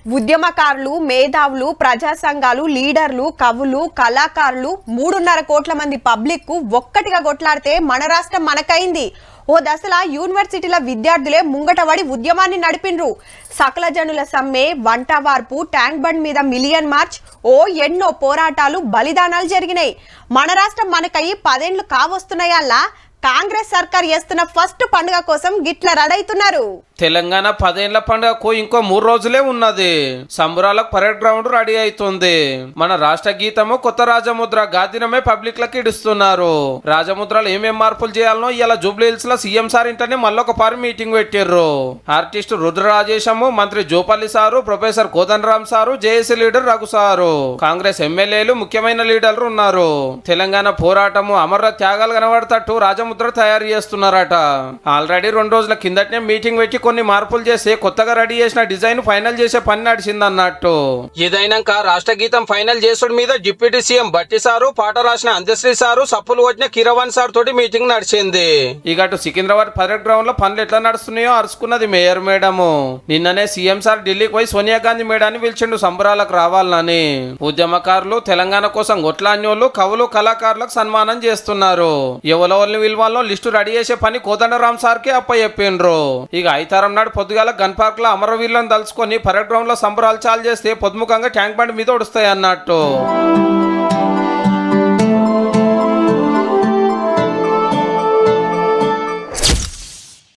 ఉద్యమకారులు, మేధావులు, ప్రజా సంఘాలు, లీడర్లు, కవులు, కళాకారులు 3.5 కోట్ల మంది పబ్లిక్ కు ఒక్కటిగా కొట్లాడితే మన రాష్ట్రం మనకైంది. ఓ దశల యూనివర్సిటీల విద్యార్థులే ముంగటబడి ఉద్యమాన్ని నడిపిండ్రు. సకల జనుల సమ్మె, వంట వార్పు, ట్యాంక్ బండ్ మీద మిలియన్ మార్చ్, ఎన్నో పోరాటాలు, బలిదానాలు జరిగినాయి. మన రాష్ట్రం మనకయ్యి 10 ఏళ్లు కావస్తున్నాయల్లా కాంగ్రెస్ సర్కార్ చేస్తున్న ఫస్ట్ పండుగ కోసం గిట్ల రెడైతున్నారు. తెలంగాణ 10 ఏళ్ల పండుగకు ఇంకో 3 రోజులే ఉన్నది. సంబరాలకు పరేడ్ గ్రౌండ్ రెడీ అవుతుంది. మన రాష్ట్ర గీతము కొత్త రాజముద్ర గాదినమే పబ్లిక్ లకి ఇడుస్తున్నారు. రాజముద్రలో ఏమేం మార్పులు చేయాలనో ఇలా జూబ్లీ హిల్స్ లో సీఎం సార్ ఇంటనే మళ్ళొక పారి మీటింగ్ పెట్టిర్రు. ఆర్టిస్ట్ రుద్రరాజేశము, మంత్రి Jupally sir, professor Kodandaram sir, JAC leader Raghu sir, Congress ఎమ్మెల్యేలు, ముఖ్యమైన లీడర్లు ఉన్నారు. తెలంగాణ పోరాటము అమర త్యాగాలు కనబడతట్టు రాజముద్ర తయారు చేస్తున్నారట. ఆల్రెడీ 2 రోజుల కిందటనే మీటింగ్ పెట్టి కొన్ని మార్పులు చేసి కొత్తగా రెడీ చేసిన డిజైన్ ఫైనల్ చేసే పని నడిచింది అన్నట్టు. ఇదైనాక రాష్ట్ర గీతం ఫైనల్ చేసుడు మీద డిప్యూటీ సీఎం బట్టి సారు, పాట రాసిన అందశ్రీ సారు, సప్పులు కొట్టిన కిరవాన్ సార్ తోటి మీటింగ్ నడిచింది. ఇక సికింద్రాబాద్ పరేడ్ గ్రౌండ్ లో పనులు ఎట్లా నడుస్తున్నాయో అరుచుకున్నది మేయర్ మేడము. నిన్ననే సీఎం సార్ ఢిల్లీకి పోయి సోనియా గాంధీ మేడాన్ని పిలిచిండు సంబరాలకు రావాలని. ఉద్యమకారులు, తెలంగాణ కోసం కొట్లాన్యోళ్ళు, కవులు, కళాకారులకు సన్మానం చేస్తున్నారు. ఎవరెవరిని విలువల్లో లిస్టు రెడీ చేసే పని కోదండరామ్ సార్ కి అప్పచెప్పిండ్రు. ఇక ఐతారం నాడు పొద్దుగాల గన్ పార్క్ లో అమరవీరులను తలుచుకొని పరేడ్ గ్రౌండ్ లో సంబరాలు చాలు చేస్తే పొద్దుముఖంగా ట్యాంక్ బండ్ మీద ఒడుస్తాయి అన్నట్టు.